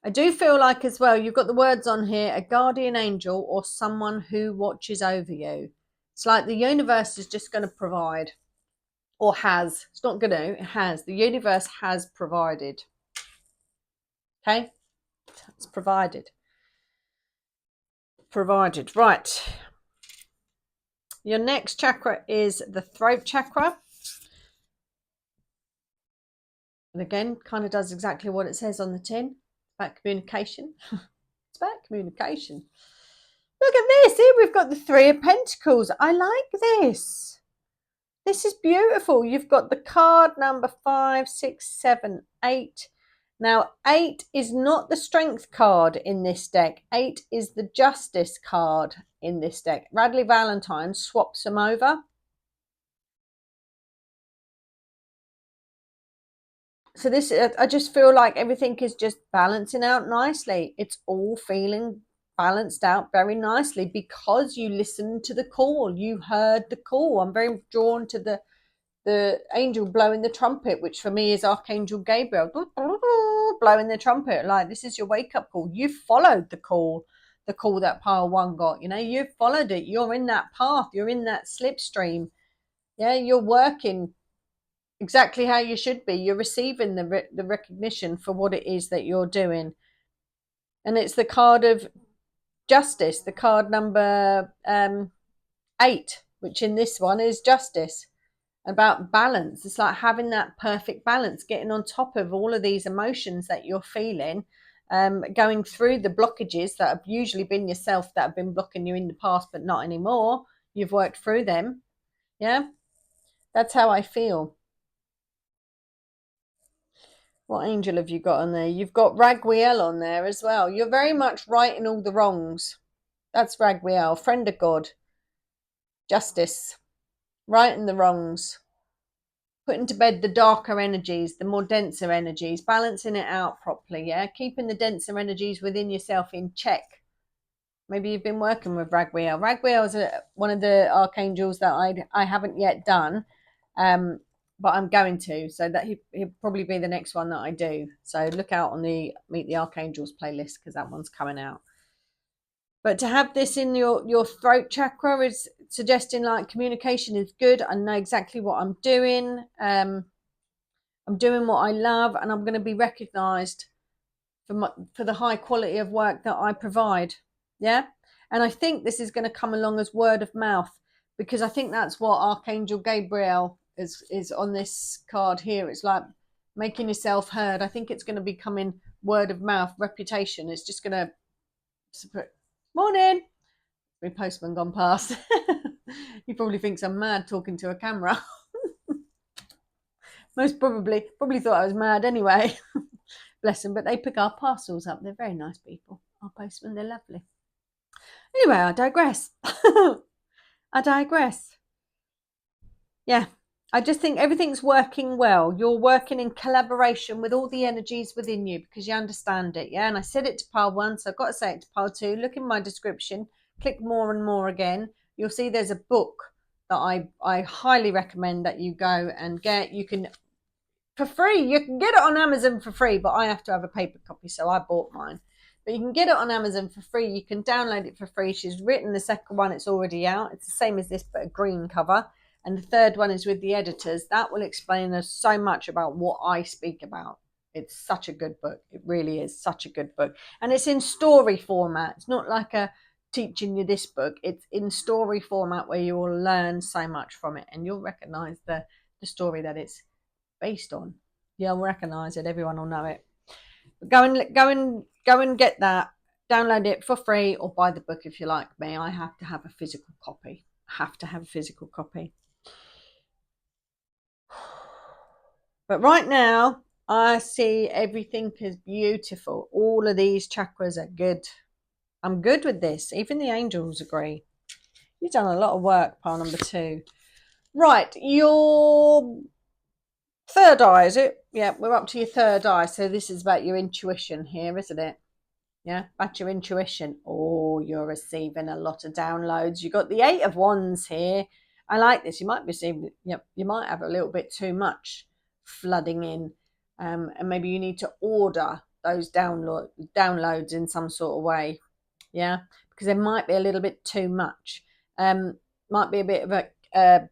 I do feel like as well, you've got the words on here, a guardian angel or someone who watches over you. It's like the universe is just going to provide, or has. It's not going to, it has. The universe has provided. Okay? It's provided. Provided. Right. Your next chakra is the throat chakra. And again, kind of does exactly what it says on the tin. About communication. It's about communication. Look at this. Here we've got the 3 of Pentacles. I like this. This is beautiful. You've got the card number 5, 6, 7, 8. Now, 8 is not the strength card in this deck. 8 is the justice card in this deck. Radley Valentine swaps them over. So this, I just feel like everything is just balancing out nicely. It's all feeling balanced out very nicely because you listened to the call. You heard the call. I'm very drawn to the angel blowing the trumpet, which for me is Archangel Gabriel blowing the trumpet. Like, this is your wake up call. You followed the call that pile one got. You know, you followed it. You're in that path. You're in that slipstream. Yeah, you're working exactly how you should be. You're receiving the recognition for what it is that you're doing. And it's the card of justice, the card number 8, which in this one is justice, about balance. It's like having that perfect balance, getting on top of all of these emotions that you're feeling, going through the blockages that have usually been yourself that have been blocking you in the past, but not anymore. You've worked through them. Yeah, that's how I feel. What angel have you got on there? You've got Raguel on there as well. You're very much righting all the wrongs. That's Raguel, friend of God. Justice. Righting the wrongs. Putting to bed the darker energies, the more denser energies, balancing it out properly, yeah? Keeping the denser energies within yourself in check. Maybe you've been working with Raguel. Raguel is one of the archangels that I haven't yet done. But I'm going to, so that he'll probably be the next one that I do. So look out on the Meet the Archangels playlist, because that one's coming out. But to have this in your throat chakra is suggesting like communication is good. I know exactly what I'm doing. I'm doing what I love, and I'm going to be recognized for the high quality of work that I provide. Yeah. And I think this is going to come along as word of mouth, because I think that's what Archangel Gabriel is on this card here. It's like making yourself heard. I think it's going to be coming word of mouth, reputation. It's just going to morning. My postman gone past. He probably thinks I'm mad talking to a camera. Most probably thought I was mad anyway. Bless them, but they pick our parcels up. They're very nice people. Our postmen, they're lovely. Anyway, I digress. I digress. Yeah, I just think everything's working well. You're working in collaboration with all the energies within you because you understand it. Yeah, and I said it to pile 1, so I've got to say it to pile 2. Look in my description, click more and more again. You'll see there's a book that I highly recommend that you go and get. You can, for free, you can get it on Amazon for free, but I have to have a paper copy, so I bought mine. But you can get it on Amazon for free. You can download it for free. She's written the second one. It's already out. It's the same as this, but a green cover. And the third one is with the editors. That will explain us so much about what I speak about. It's such a good book. It really is such a good book. And it's in story format. It's not like a teaching you this book. It's in story format where you will learn so much from it. And you'll recognize the story that it's based on. You'll recognize it. Everyone will know it. Go and get that. Download it for free or buy the book if you like me. I have to have a physical copy. But right now, I see everything is beautiful. All of these chakras are good. I'm good with this. Even the angels agree. You've done a lot of work, pile number 2. Right, your third eye, is it? Yeah, we're up to your third eye. So this is about your intuition here, isn't it? Yeah, about your intuition. Oh, you're receiving a lot of downloads. You got the 8 of Wands here. I like this. You might be receiving, you might have a little bit too much flooding in, and maybe you need to order those downloads in some sort of way. Yeah, because there might be a little bit too much. Might be a bit of a.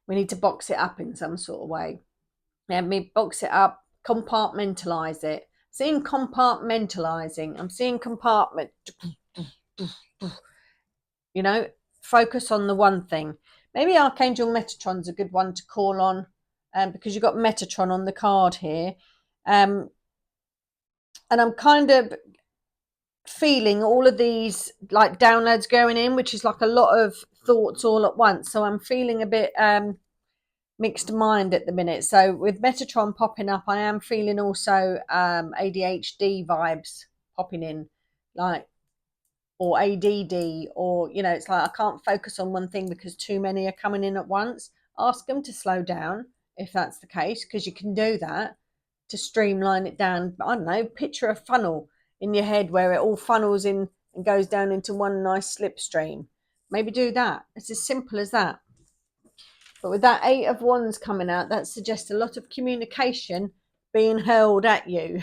We need to box it up in some sort of way. Let me box it up, compartmentalize it. Seeing compartmentalizing. I'm seeing compartment. You know, focus on the one thing. Maybe Archangel Metatron's a good one to call on, because you've got Metatron on the card here. And I'm kind of feeling all of these like downloads going in, which is like a lot of thoughts all at once. So I'm feeling a bit mixed mind at the minute. So with Metatron popping up, I am feeling also ADHD vibes popping in, like, or ADD, or, you know, it's like I can't focus on one thing because too many are coming in at once. Ask them to slow down if that's the case, because you can do that to streamline it down. I don't know, picture a funnel in your head where it all funnels in and goes down into one nice slipstream. Maybe do that. It's as simple as that. But with that 8 of Wands coming out, that suggests a lot of communication being hurled at you.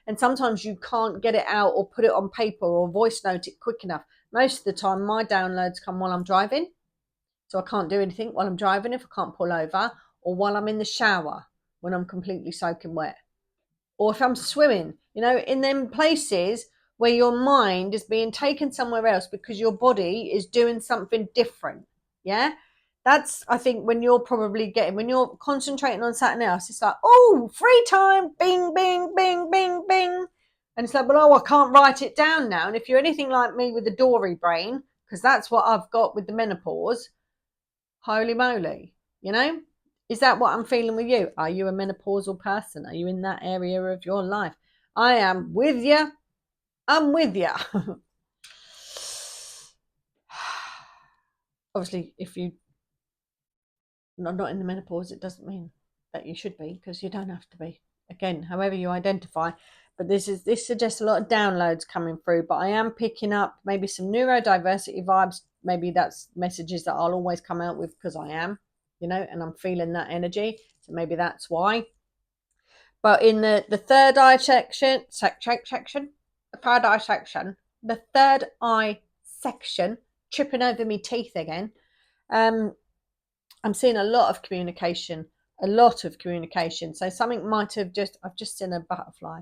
And sometimes you can't get it out or put it on paper or voice note it quick enough. Most of the time, my downloads come while I'm driving. So I can't do anything while I'm driving if I can't pull over, or while I'm in the shower when I'm completely soaking wet. Or if I'm swimming, you know, in them places where your mind is being taken somewhere else because your body is doing something different. Yeah. That's, I think, when you're probably getting, when you're concentrating on something else, it's like, oh, free time, bing, bing, bing, bing, bing. And it's like, but oh, I can't write it down now. And if you're anything like me with the Dory brain, because that's what I've got with the menopause, holy moly, you know? Is that what I'm feeling with you? Are you a menopausal person? Are you in that area of your life? I am with you. I'm with you. Obviously, if you not in the menopause, it doesn't mean that you should be, because you don't have to be. Again, however you identify. But this suggests a lot of downloads coming through. But I am picking up maybe some neurodiversity vibes. Maybe that's messages that I'll always come out with because I am, you know, and I'm feeling that energy. So maybe that's why. But in the third eye section, the third eye section, tripping over me teeth again. I'm seeing a lot of communication. So something might have I've just seen a butterfly.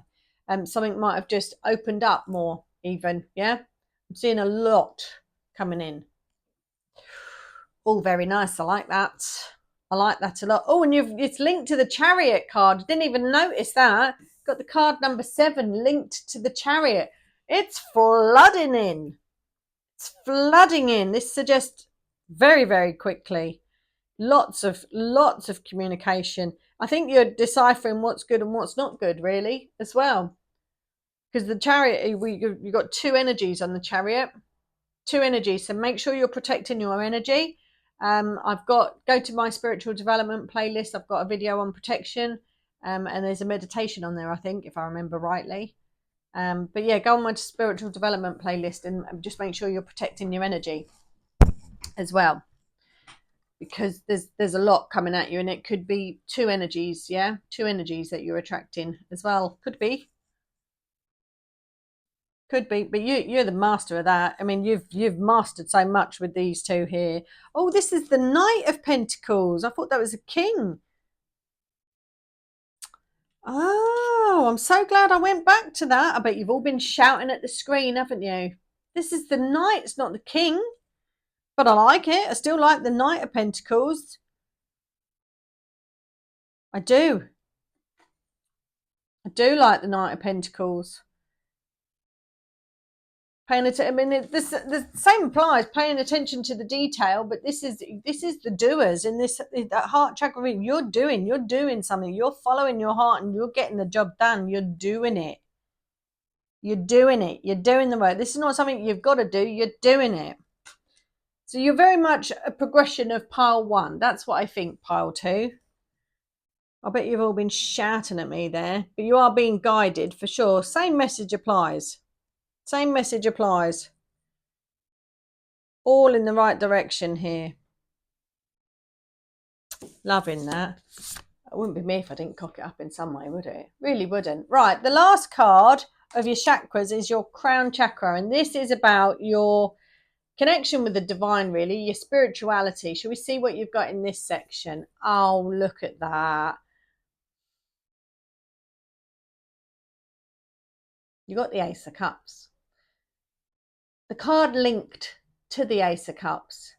Something might have just opened up more even, yeah? I'm seeing a lot coming in. All very nice. I like that. I like that a lot. Oh, and it's linked to the Chariot card. Didn't even notice that. Got the card number 7 linked to the Chariot. It's flooding in. It's flooding in. This suggests very, very quickly. Lots of communication. I think you're deciphering what's good and what's not good, really, as well. Because the Chariot, you've got 2 energies on the Chariot. 2 energies. So make sure you're protecting your energy. I've got, go to my spiritual development playlist. I've got a video on protection, and there's a meditation on there, I think, if I remember rightly. But yeah, go on my spiritual development playlist and just make sure you're protecting your energy as well, because there's a lot coming at you, and it could be 2 energies, yeah, 2 energies that you're attracting as well. Could be, but you're the master of that. I mean, you've mastered so much with these 2 here. Oh, this is the Knight of Pentacles. I thought that was a king. Oh, I'm so glad I went back to that. I bet you've all been shouting at the screen, haven't you? This is the Knight, it's not the king. But I like it. I still like the Knight of Pentacles. I do. I do like the Knight of Pentacles. Paying attention. I mean, the same applies. Paying attention to the detail, but this is the doers in that heart chakra. You're doing something. You're following your heart, and you're getting the job done. You're doing it. You're doing it. You're doing the work. This is not something you've got to do. You're doing it. So you're very much a progression of pile 1. That's what I think. Pile 2. I bet you've all been shouting at me there, but you are being guided for sure. Same message applies. Same message applies. All in the right direction here. Loving that. It wouldn't be me if I didn't cock it up in some way, would it? Really wouldn't. Right, the last card of your chakras is your crown chakra, and this is about your connection with the divine, really, your spirituality. Shall we see what you've got in this section? Oh, look at that. You got the Ace of Cups. The card linked to the Ace of Cups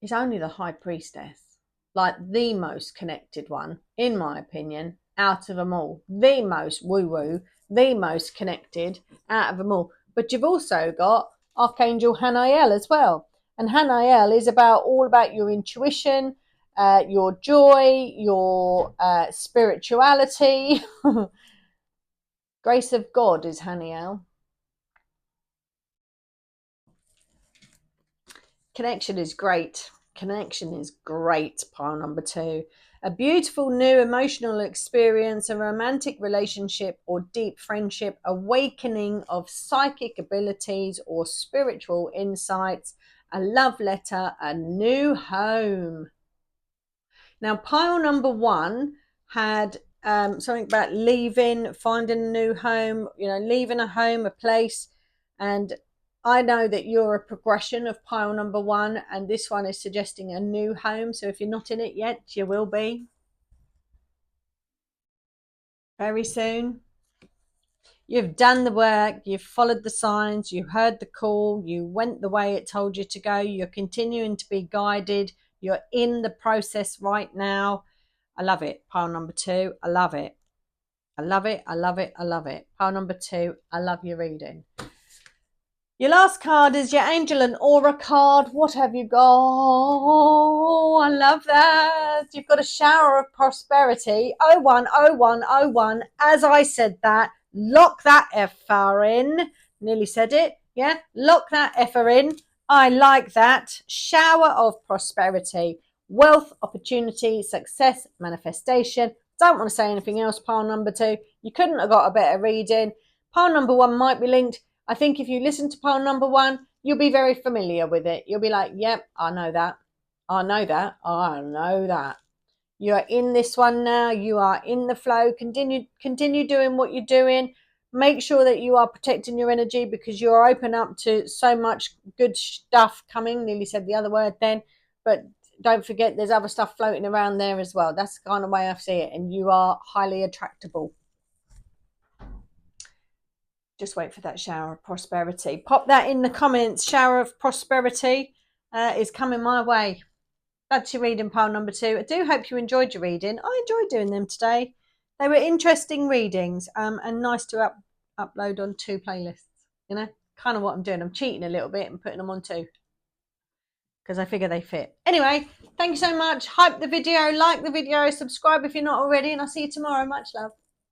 is only the High Priestess, like the most connected one, in my opinion, out of them all. The most woo-woo, the most connected out of them all. But you've also got Archangel Hanael as well. And Hanael is all about your intuition, your joy, your spirituality. Grace of God is Haniel. Connection is great. Connection is great, pile number 2. A beautiful new emotional experience, a romantic relationship or deep friendship, awakening of psychic abilities or spiritual insights, a love letter, a new home. Now, pile number 1 had something about leaving, finding a new home, leaving a home, a place. And I know that you're a progression of pile number 1, and this one is suggesting a new home. So if you're not in it yet, you will be very soon. You've done the work, you've followed the signs, you heard the call, you went the way it told you to go, you're continuing to be guided, you're in the process right now. I love it. Pile number 2, I love it. I love it, I love it, I love it. Pile number 2, I love your reading. Your last card is your Angel and Aura card. What have you got? Oh, I love that. You've got a shower of prosperity. 010101. As I said that, lock that F-R in. Nearly said it. Yeah, lock that F-R in. I like that. Shower of prosperity. Wealth, opportunity, success, manifestation. Don't want to say anything else, pile number 2. You couldn't have got a better reading. Pile number 1 might be linked. I think if you listen to pile number 1, you'll be very familiar with it. You'll be like, yep, I know that. I know that. I know that. You are in this one now. You are in the flow. Continue doing what you're doing. Make sure that you are protecting your energy, because you're open up to so much good stuff coming. Nearly said the other word then. But don't forget, there's other stuff floating around there as well. That's the kind of way I see it. And you are highly attractable. Just wait for that shower of prosperity. Pop that in the comments. Shower of prosperity is coming my way. That's your reading, pile number 2. I do hope you enjoyed your reading. I enjoyed doing them today. They were interesting readings and nice to upload on 2 playlists. Kind of what I'm doing. I'm cheating a little bit and putting them on 2 because I figure they fit. Anyway, thank you so much. Hype the video, like the video, subscribe if you're not already, and I'll see you tomorrow. Much love.